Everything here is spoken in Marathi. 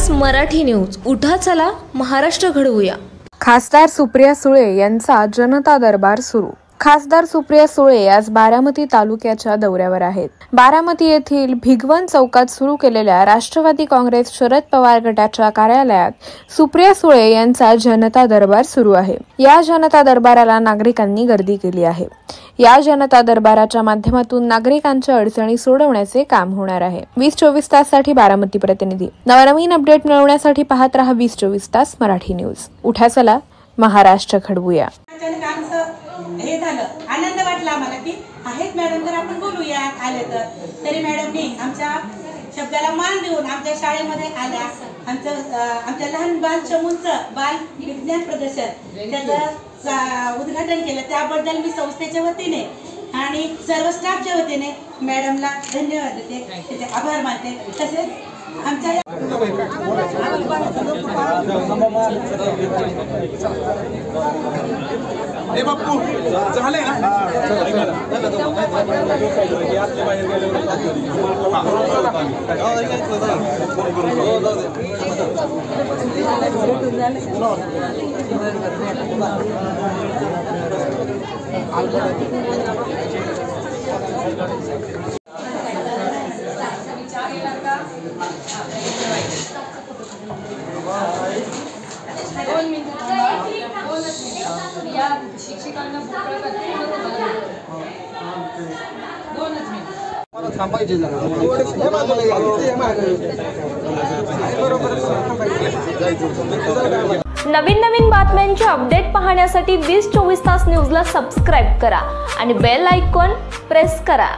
तास मराठी न्यूज. उठा चला महाराष्ट्र घडवूया. खासदार सुप्रिया सुळे यांचा जनता दरबार सुरू. खासदार सुप्रिया सुळे आज बारामती तालुक्याच्या दौऱ्यावर आहेत. बारामती येथील भिगवण चौकात सुरू केलेल्या राष्ट्रवादी काँग्रेस शरद पवार गटाच्या कार्यालयात सुप्रिया सुळे यांचा जनता दरबार सुरू आहे. या जनता दरबाराला नागरिकांनी गर्दी केली आहे. या जनता दरबाराच्या माध्यमातून नागरिकांच्या अडचणी सोडवण्याचे काम होणार आहे. 20-24 ताससाठी बारामती प्रतिनिधी. नवनवीन अपडेट मिळवण्यासाठी पाहत रहा 20-24 तास मराठी न्यूज. उठा चला महाराष्ट्र घडवूया. हे झालं, आनंद वाटला आम्हाला की आहेत मॅडम, तर आपण बोलूया आले तर. तरी मॅडमनी आमच्या शब्दाला मान देऊन आमच्या शाळेमध्ये आल्या. आमच्या लहान बाल चमूंचं बाल विज्ञान प्रदर्शन त्याचं उद्घाटन केलं. त्याबद्दल मी संस्थेच्या वतीने आणि सर्व स्टाफच्या वतीने मॅडमला धन्यवाद देते, त्याचे आभार मानते. तसेच आमच्या बापू झाले ना. शिक्षकांना नवीन बातम्यांचे अपडेट पाहण्यासाठी 20-24 तास न्यूजला सबस्क्राईब करा आणि बेल आयकॉन प्रेस करा.